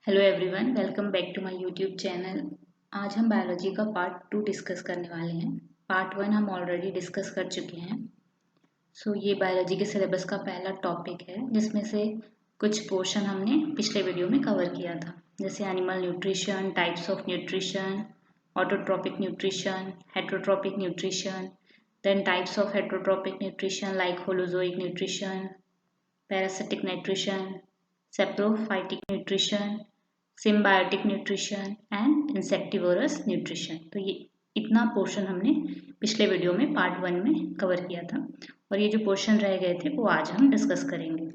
Hello everyone, welcome back to my YouTube channel. आज हम biology का पार्ट 2 डिस्कस करने वाले हैं। पार्ट 1 हम ऑलरेडी डिस्कस कर चुके हैं। ये बायोलॉजी के सिलेबस का पहला टॉपिक है, जिसमें से कुछ पोर्शन हमने पिछले वीडियो में कवर किया था, जैसे animal nutrition, types of nutrition, autotrophic nutrition, heterotrophic nutrition, then types of heterotrophic nutrition like holozoic nutrition, parasitic nutrition, saprophytic nutrition, symbiotic nutrition and insectivorous nutrition. तो ये इतना पोर्शन हमने पिछले वीडियो में पार्ट 1 में कवर किया था, और ये जो पोर्शन रह गए थे वो आज हम डिस्कस करेंगे।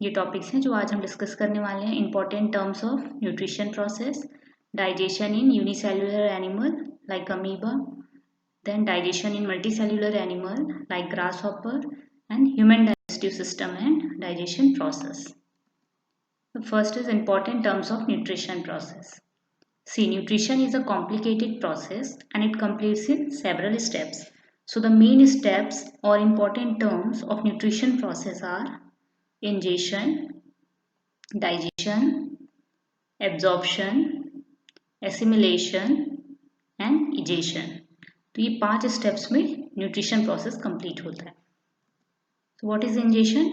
ये टॉपिक्स हैं जो आज हम डिस्कस करने वाले हैं। Important terms of nutrition process, digestion in unicellular animal like amoeba, then digestion in multicellular animal like grasshopper, and human digestive system and digestion process. The first is important terms of nutrition process. See, nutrition is a complicated process and it completes in several steps. So the main steps or important terms of nutrition process are ingestion, digestion, absorption, assimilation and egestion. तो ये 5 steps में nutrition process complete होता है। So what is ingestion?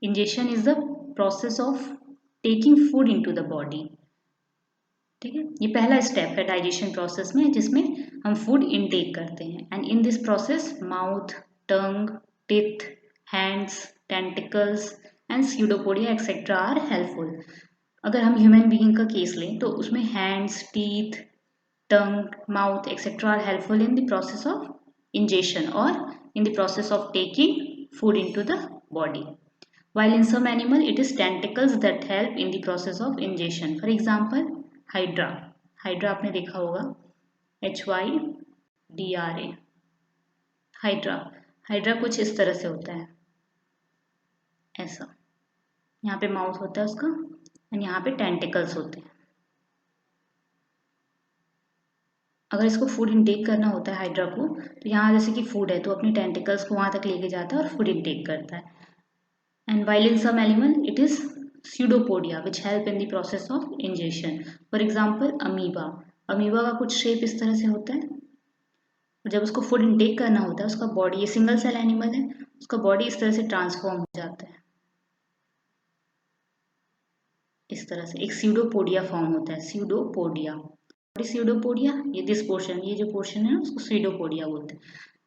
Ingestion is the process of taking food into the body. ठीक है, ये पहला step है डाइजेशन प्रोसेस में, जिसमें हम फूड इनटेक करते हैं। And in this process mouth, tongue, teeth, hands, tentacles and pseudopodia etcetera are helpful. अगर हम ह्यूमन बीइंग का केस लें तो उसमें hands, teeth, tongue, mouth, etc. are helpful in the process of ingestion or in the process of taking food into the body. While in some animal, it is tentacles that help in the process of ingestion. For example, hydra. Hydra आपने देखा होगा, HYDRA. Hydra. Hydra कुछ इस तरह से होता है, ऐसा। यहाँ पे माउथ होता है उसका, और यहाँ पे टेंटिकल्स होते हैं। अगर इसको फूड इनटेक करना होता है हाइड्रा को, तो यहाँ जैसे कि फूड है तो अपनी टेंटिकल्स को वहाँ तक लेके जाता है और फूड इनटेक करता है। And while in some animal it is pseudopodia which help in the process of ingestion. For example amoeba. Amoeba का कुछ शेप इस तरह से होता है, और जब उसको फूड इनटेक करना होता है उसका बॉडी, ये सिंगल सेल एनिमल है, उसका बॉडी इस तरह से ट्रांसफॉर्म हो जाता है, इस तरह से एक स्यूडोपोडिया फॉर्म होता है, स्यूडोपोडिया। स्यूडोपोडिया, ये दिस पोर्शन, ये जो पोर्शन है उसको स्यूडोपोडिया बोलते हैं।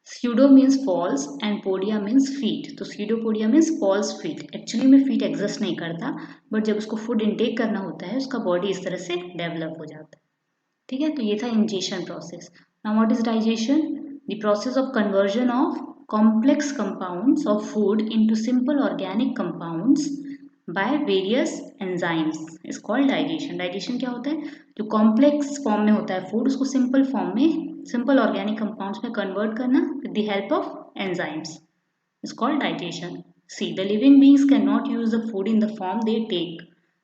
Pseudo means false and podia means feet. तो pseudopodia means false feet. Actually में फीट एग्जिस्ट नहीं करता, बट जब उसको फूड इनटेक करना होता है उसका बॉडी इस तरह से डेवलप हो जाता है। ठीक है, तो ये था ingestion process. Now what is digestion? The process of conversion of complex compounds of food into simple organic compounds by various enzymes is called digestion. Digestion क्या होता है? जो कॉम्प्लेक्स फॉर्म में होता है फूड, उसको सिंपल फॉर्म में, simple organic compounds में कन्वर्ट करना with the help of enzymes is called digestion. See, the living beings cannot use the food in the form they take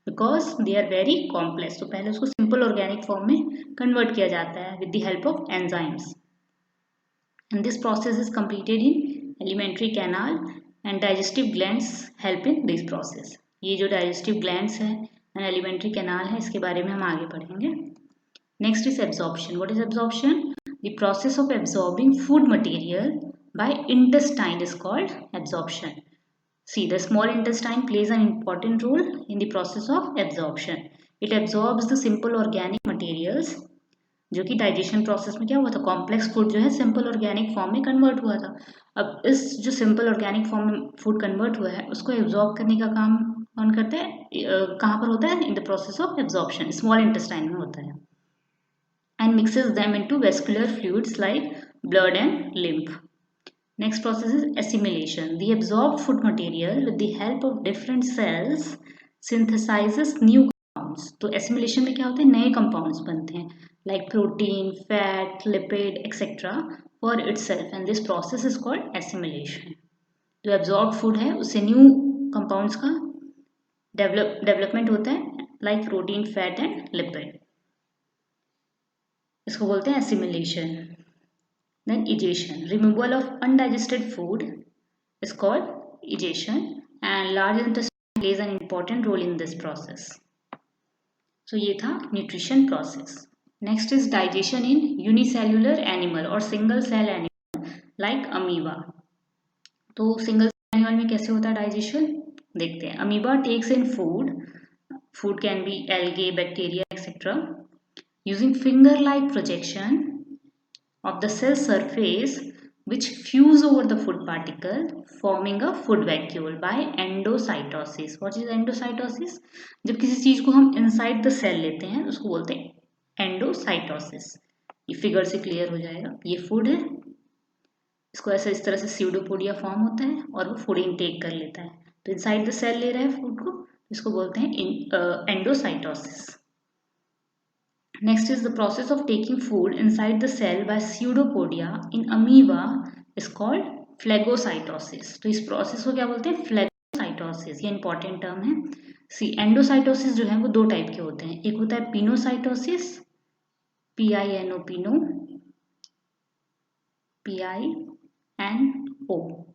because they are very complex. तो पहले उसको simple organic form में convert किया जाता है with the help of enzymes, and this process is completed in alimentary canal and digestive glands help in this process. ये जो digestive glands है and alimentary canal है, इसके बारे में हम आगे पढ़ेंगे। Next is absorption. What is absorption? The process of absorbing food material by intestine is called absorption. See, the small intestine plays an important role in the process of absorption. It absorbs the simple organic materials, जो कि digestion process में क्या हुआ था, complex food जो है simple organic form में convert हुआ था। अब इस जो सिंपल ऑर्गेनिक फॉर्म में फूड कन्वर्ट हुआ है उसको एब्जॉर्ब करने का काम कौन करता है, कहाँ पर होता है? इन the process of absorption, small intestine में होता है। And mixes them into vascular fluids like blood and lymph. Next process is assimilation. The absorbed food material with the help of different cells synthesises new compounds. तो assimilation में क्या होता है, नए compounds बनते हैं like protein, fat, lipid, etc. for itself, and this process is called assimilation. जो absorbed food है उससे new compounds का development होता है like protein, fat and lipid. इसको बोलते हैं assimilation. Then egestion. Removal of undigested food is called egestion, and large intestine plays an important role in this process. So ये था nutrition process. Next is digestion in unicellular animal और single cell animal like amoeba. तो single cell animal में कैसे होता है digestion, देखते हैं। Amoeba takes in food can be algae, bacteria etcetera, using finger like projection of the cell surface which fuse over the food particle forming a food vacuole by endocytosis. What is endocytosis? जब किसी चीज को हम inside the cell लेते हैं उसको बोलते हैं endocytosis। ये फिगर से क्लियर हो जाएगा। ये फूड है, इसको ऐसे इस तरह से स्यूडोपोडिया फॉर्म होता है और वो फूड इनटेक कर लेता है, तो इनसाइड द सेल ले रहा है फूड को, इसको बोलते हैं endocytosis. Next is the process of taking food inside the cell by pseudopodia in amoeba is called phagocytosis। तो इस प्रोसेस को क्या बोलते हैं, फ्लेगोसाइटोसिस। ये इंपॉर्टेंट टर्म है। सी एंडोसाइटोसिस जो है वो दो टाइप के होते हैं, एक होता है पिनोसाइटोसिस, PINO,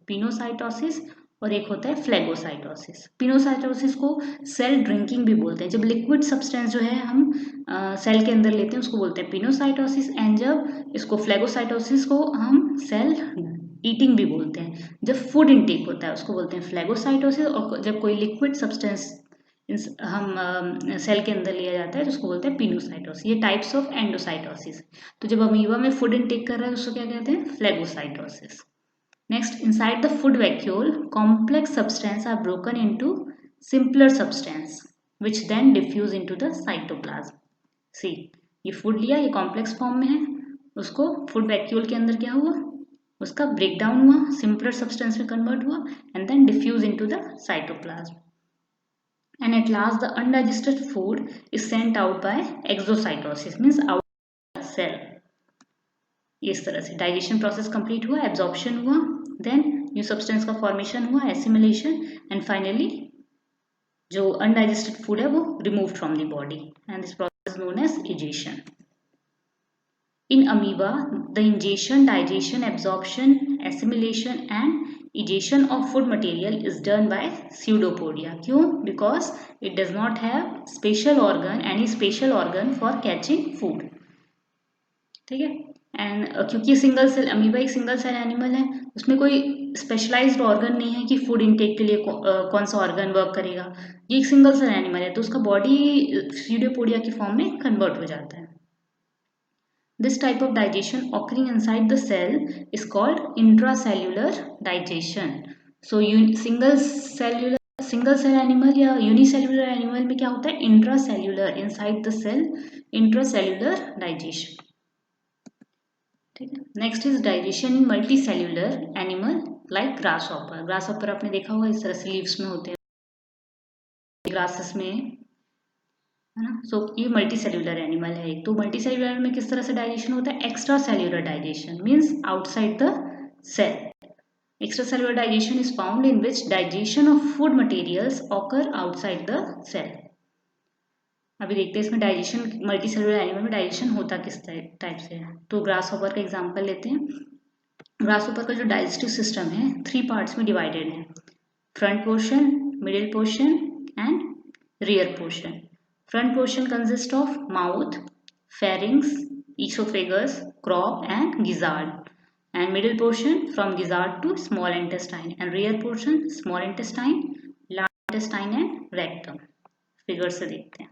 पिनोसाइटोसिस, और एक होता है फ्लेगोसाइटोसिस। पिनोसाइटोसिस को सेल ड्रिंकिंग भी बोलते हैं। जब लिक्विड सब्सटेंस जो है हम सेल के अंदर लेते हैं उसको बोलते हैं पिनोसाइटोसिस, एंड जब इसको फ्लेगोसाइटोसिस को हम सेल ईटिंग भी बोलते हैं। जब फूड इनटेक होता है उसको बोलते हैं फ्लेगोसाइटोसिस, और जब कोई लिक्विड सब्सटेंस हम सेल के अंदर लिया जाता है तो उसको बोलते हैं पिनोसाइटोसिस। ये टाइप्स ऑफ एंडोसाइटोसिस। तो जब अमीबा में फूड इनटेक कर रहा है उसको क्या कहते हैं, फ्लेगोसाइटोसिस। Next, inside the food vacuole, complex substances are broken into simpler substance, which then diffuse into the cytoplasm. See, ये फूड लिया, ये कॉम्प्लेक्स फॉर्म में है, उसको फूड वैक्यूल के अंदर क्या हुआ, उसका ब्रेकडाउन हुआ, सिंपलर सब्सटेंस में कन्वर्ट हुआ, and then diffuse into the cytoplasm, and at last the undigested food is sent out by exocytosis, means out of the cell. इस तरह से डाइजेशन प्रोसेस कंप्लीट हुआ, एब्जॉर्प्शन हुआ, देन न्यू सब्सटेंस का formation हुआ, assimilation, and finally जो undigested food है वो remove from the body, and this process known as egestion. In amoeba the ingestion, digestion, absorption, assimilation and egestion of food material is done by pseudopodia. क्यों? Because it does not have special organ, any special organ for catching food. ठीक है, and क्योंकि single cell amoeba एक single cell animal है, उसमें कोई specialised organ नहीं है कि फूड इनटेक के लिए कौन सा ऑर्गन वर्क करेगा। ये एक सिंगल सेल एनिमल है तो उसका बॉडी स्यूडोपोडिया की फॉर्म में कन्वर्ट हो जाता है। This type of digestion occurring inside the cell is called intracellular digestion. So single cell animal या यूनिसेल्युलर एनिमल में क्या होता है, intracellular, inside the cell, intracellular digestion. ठीक है, next is digestion in multicellular animal like grasshopper. Grasshopper आपने देखा होगा, इस तरह से लीव्स में होते हैं, ग्रासेस में, है ना। सो ये मल्टी सेल्यूलर एनिमल है। तो मल्टी सेल्यूलर में किस तरह से डाइजेशन होता है, extracellular digestion, means outside the cell. Extracellular digestion is found in which digestion of food materials occur outside the cell. अभी देखते हैं इसमें डाइजेशन, मल्टी सेल्यूलर एनिमल में डाइजेशन होता किस टाइप से है। तो ग्रासहॉपर का एग्जांपल लेते हैं। ग्रासहॉपर का जो डाइजेस्टिव सिस्टम है 3 पार्ट्स में डिवाइडेड है, front portion, middle portion and rear portion. Front portion consist of mouth, pharynx, oesophagus, crop and gizzard, and middle portion from gizzard to small intestine, and rear portion small intestine, large intestine and rectum. Figure से देखते हैं,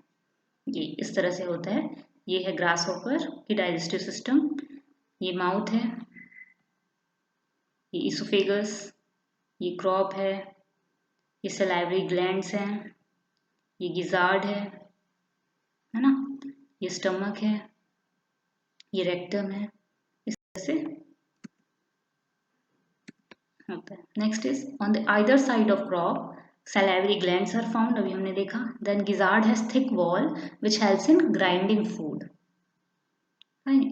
ये इस तरह से होता है। ये है ग्रासहॉपर की डाइजेस्टिव सिस्टम। ये माउथ है, ये इसोफेगस, ये क्रॉप है, ये सलाइवरी ग्लैंड्स हैं, ये गिजार्ड है ना, ये स्टमक है, ये रेक्टम है। इस तरह से होता है। Next is on the either side of crop salivary glands are found, अभी हमने देखा। then gizzard has thick wall which helps in grinding food. Fine.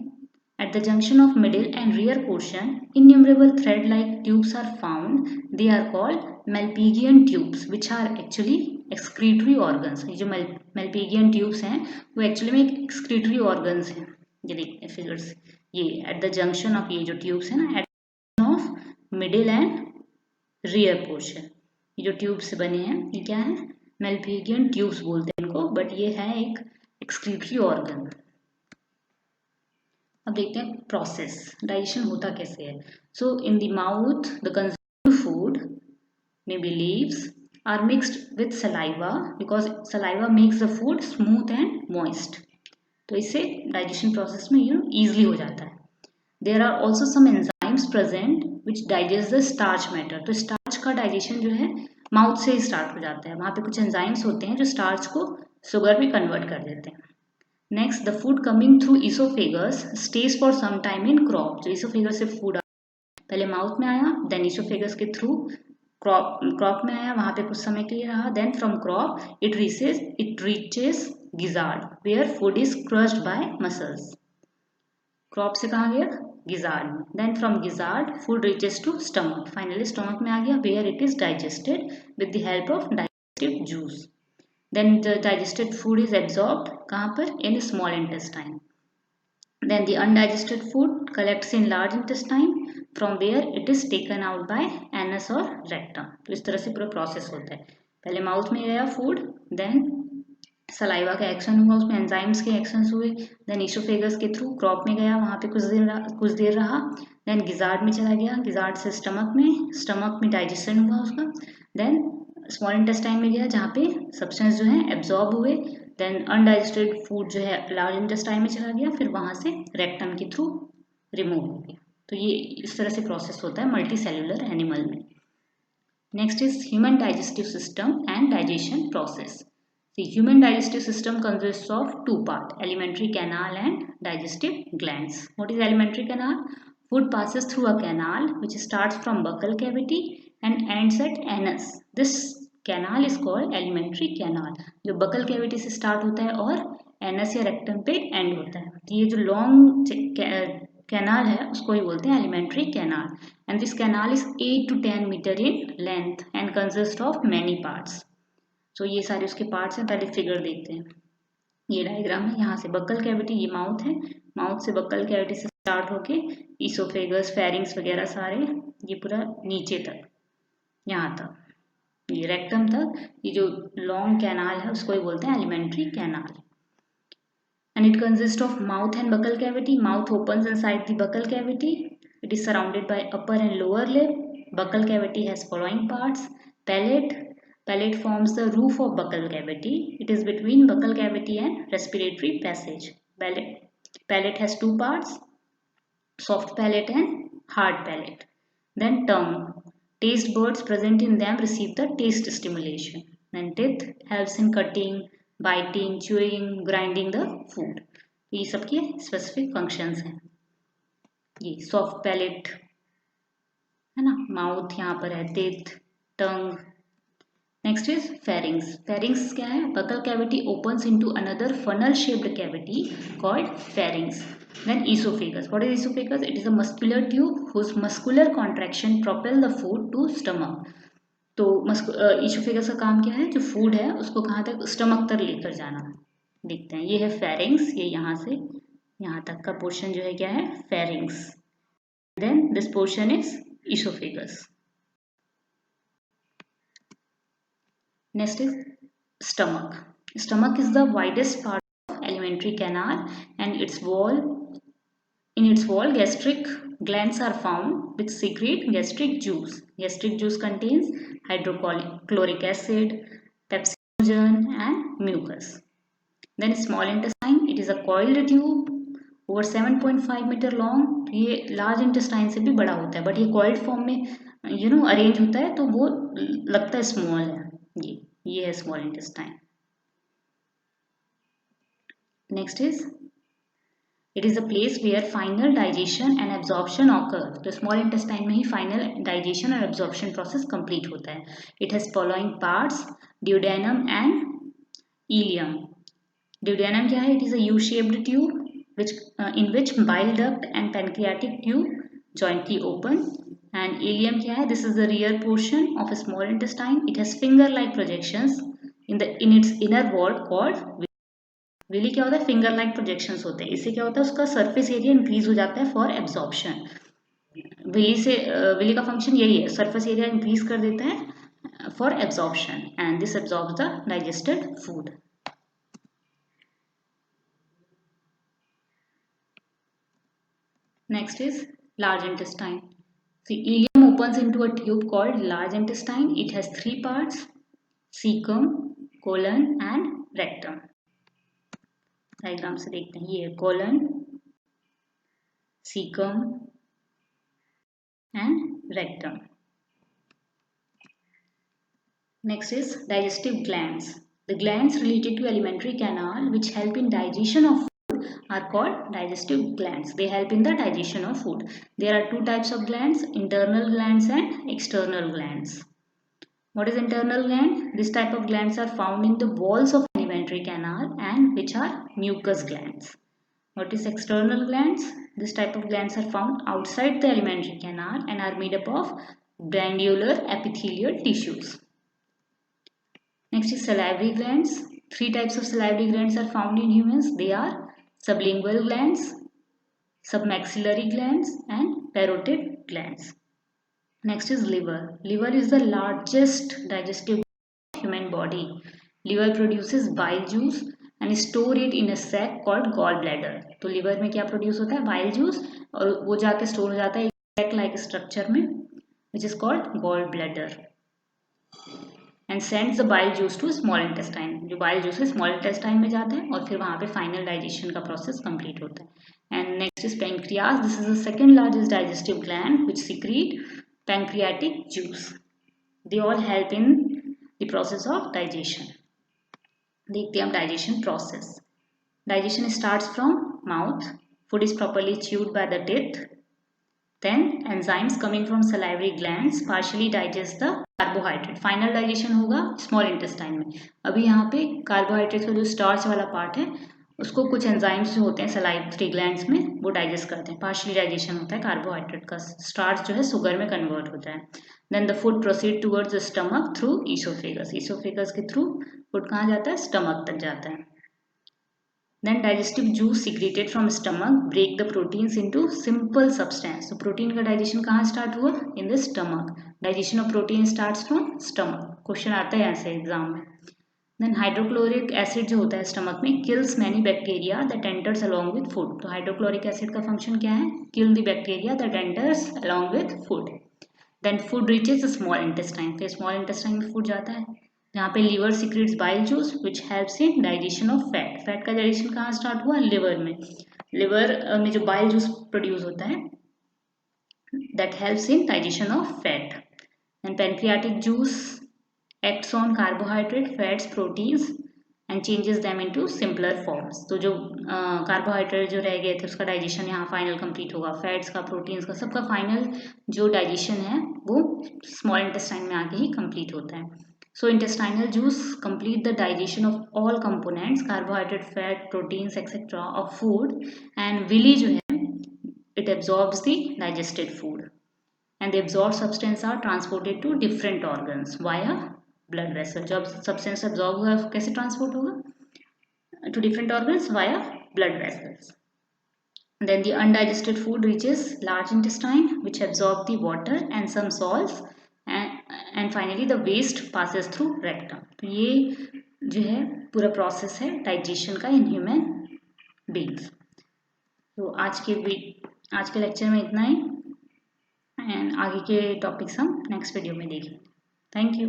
At the junction of middle and rear portion innumerable thread like tubes are found. They are called Malpighian tubes which are actually excretory organs. ये जो Malpighian tubes हैं वो actually में excretory organs हैं। ये देखते हैं figures, ये at the junction of, ये जो tubes है ना, at the junction of middle and rear portion, ये जो ट्यूब से बने हैं ये क्या है, मेल्पिगियन ट्यूब्स बोलते हैं इनको, बट ये है एक एक्सक्रीटरी ऑर्गन। अब देखते हैं प्रोसेस, डाइजेशन होता कैसे है। So in the mouth the consumed food may be leaves are mixed with saliva because saliva makes the food smooth and moist. तो इससे डाइजेशन प्रोसेस में ईजिली हो जाता है। There are also some enzymes present which digest the starch matter. तो starch का digestion जो है माउथ से ही स्टार्ट हो जाता है। वहाँ पे कुछ एंजाइम्स होते हैं जो स्टार्च को शुगर में कन्वर्ट कर देते हैं। Next, the food coming through oesophagus stage for some time in crop. जो ईसोफेगस से फूड पहले माउथ में आया, देन ईसोफेगस के थ्रू क्रॉप में आया, वहां पे कुछ समय के लिए रहा, then from crop it reaches gizzard where food is crushed by muscles. Crop से कहा गया गिजार्ड में, then from gizzard food reaches to stomach, finally stomach में आ गया where it is digested with the help of digestive juice. Then the digested food is absorbed कहाँ पर? In small intestine. Then the undigested food collects in large intestine from where it is taken out by anus or rectum. तो इस तरह से पूरा process होता है। पहले माउथ में गया फूड, देन सलाइवा का एक्शन हुआ, उसमें एंजाइम्स के एक्शंस हुए, देन ईसोफेगस के थ्रू क्रॉप में गया, वहाँ पे कुछ देर रहा, देन गिजार्ड में चला गया, गिजार्ड से स्टमक में डाइजेशन हुआ उसका, देन स्मॉल इंटेस्टाइन में गया जहाँ पे सब्सटेंस जो है एब्जॉर्ब हुए, देन अनडाइजेस्टेड फूड जो है लार्ज इंटेस्टाइन में चला गया, फिर वहाँ से रेक्टम के थ्रू रिमूव हो गया। तो ये इस तरह से प्रोसेस होता है मल्टी सेल्यूलर एनिमल में। Next is human digestive system and digestion process. The human digestive system consists of two parts, alimentary canal and digestive glands. What is alimentary canal? Food passes through a canal which starts from buccal cavity and ends at anus. This canal is called alimentary canal. जो buccal cavity से start होता है और anus या rectum पे end होता है। ये जो long canal है उसको ही बोलते हैं alimentary canal. And this canal is 8 to 10 meter in length and consists of many parts. तो ये सारे उसके पार्ट्स हैं। पहले फिगर देखते हैं। ये डायग्राम है, यहाँ से बक्कल कैविटी, ये माउथ है, माउथ से बक्कल कैविटी से स्टार्ट होके ईसोफेगस फेरिंग्स वगैरह सारे ये पूरा नीचे तक यहाँ तक, ये रेक्टम तक, ये जो लॉन्ग कैनाल है उसको ही बोलते हैं alimentary canal. And it consist of mouth and buccal cavity. Mouth opens inside the buccal cavity, it is surrounded by upper and lower lip. Buccal cavity has following parts: palate. Palate forms the roof of buccal cavity. It is between buccal cavity and respiratory passage. Palate has two parts: soft palate and hard palate. Then tongue. Taste buds present in them receive the taste stimulation. Then teeth helps in cutting, biting, chewing, grinding the food. ये सबके specific functions हैं। ये soft palate है ना, mouth यहाँ पर है, teeth, tongue. Next is pharynx. Pharynx क्या है? Buccal cavity opens into another funnel shaped cavity called pharynx. Then oesophagus. What is oesophagus? It is a muscular tube whose muscular contraction propel the food to stomach. तो oesophagus का काम क्या है? जो food है उसको कहाँ तक? स्टमक तक लेकर जाना। देखते हैं, ये है फेरिंग्स, ये यहाँ से यहाँ तक का पोर्शन जो है क्या है? Pharynx. Then this portion is esophagus. Next is stomach. Stomach is the widest part of alimentary canal and in its wall gastric glands are found which secrete gastric juice. Gastric juice contains hydrochloric acid, pepsinogen and mucus. Then small intestine, it is a coiled tube over 7.5 metre long. ये large intestine से भी बड़ा होता है but ये coiled form में arrange होता है तो वो लगता है स्मॉल है। ये है small intestine. Next is it is a place where final digestion and absorption occur. तो स्मॉल इंटेस्टाइन में ही फाइनल डाइजेशन और एब्जॉर्प्शन प्रोसेस कंप्लीट होता है। It has following parts: duodenum and ileum. Duodenum क्या है? It is a U shaped tube in which bile duct and pancreatic tube jointly open. And ileum क्या है? This is the rear portion of a small intestine. It has finger-like projections in its inner wall called villi। क्या होता है? finger-like projections होते हैं। इससे क्या होता है? उसका surface area increase हो जाता है for absorption। विली का फंक्शन यही है, surface area increase कर देता है for absorption and this absorbs the digested food. Next is large intestine. See, ileum opens into a tube called large intestine. It has three parts: cecum, colon and rectum. Diagram से देखते हैं, ये colon, cecum and rectum. Next is digestive glands. The glands related to alimentary canal which help in digestion of food are called digestive glands. They help in the digestion of food. There are two types of glands, internal glands and external glands. What is internal gland? This type of glands are found in the walls of alimentary canal and which are mucous glands. What is external glands? This type of glands are found outside the alimentary canal and are made up of glandular epithelial tissues. Next is salivary glands. Three types of salivary glands are found in humans. They are sublingual glands, submaxillary glands and parotid glands. Next is liver. Liver is the largest digestive of human body. Liver produces bile juice and store it in a sac called gallbladder. तो liver में क्या produce होता है? Bile juice, और वो जाके store हो जाता है एक sac like structure में, which is called gallbladder, and sends the bile juice to small intestine. जो bile juice है small intestine में जाता है और फिर वहाँ पे final digestion का process complete होता है. And next is pancreas. This is the second largest digestive gland which secrete pancreatic juice. They all help in the process of digestion. देखते हैं हम digestion process. Digestion starts from mouth. Food is properly chewed by the teeth. Then enzymes coming from salivary glands partially digest the carbohydrate. Final digestion होगा small intestine में. अभी यहाँ पे carbohydrates का जो starch वाला part है उसको कुछ enzymes जो होते हैं salivary glands में वो डाइजेस्ट करते हैं. पार्शली डाइजेशन होता है कार्बोहाइड्रेट का. स्टार्च जो है शुगर में कन्वर्ट होता है. Then the food proceed towards the stomach through oesophagus. Oesophagus के थ्रू फूड कहाँ जाता है? स्टमक तक जाता है. Then digestive juice secreted from stomach break the proteins into simple substance. So protein का digestion कहाँ start हुआ? In the stomach. Digestion of protein starts from stomach. Question आता है ऐसे एग्जाम में. Then hydrochloric acid जो होता है स्टमक में kills many bacteria that enters along with food. तो hydrochloric acid का function क्या है? Kill the bacteria that enters along with food. Then food reaches the small intestine. फिर small intestine में food जाता है जहाँ पे liver secretes bile juice which helps in digestion of fat. Fat का digestion कहाँ start हुआ? Liver में. Liver में जो bile juice produce होता है that helps in digestion of fat. And pancreatic juice acts on carbohydrate, fats, proteins and changes them into simpler forms. तो जो कार्बोहाइड्रेट जो रह गए थे उसका डाइजेशन यहाँ फाइनल कंप्लीट होगा. फैट्स का, प्रोटीन्स का, सबका फाइनल जो डाइजेशन है वो स्मॉल इंटेस्टाइन में आके ही कंप्लीट होता है. So intestinal juice complete the digestion of all components carbohydrate, fat, proteins etcetera of food. And villi जो है it absorbs the digested food and the absorbed substance are transported to different organs via blood vessel. जब substance absorb होगा कैसे transport होगा? To different organs via blood vessels. Then the undigested food reaches large intestine which absorb the water and some salts and finally the waste passes through rectum. तो ये जो है पूरा process है digestion का इन ह्यूमन बींग्स. तो आज के लेक्चर में इतना ही एंड आगे के टॉपिक्स हम नेक्स्ट वीडियो में देखेंगे. Thank you.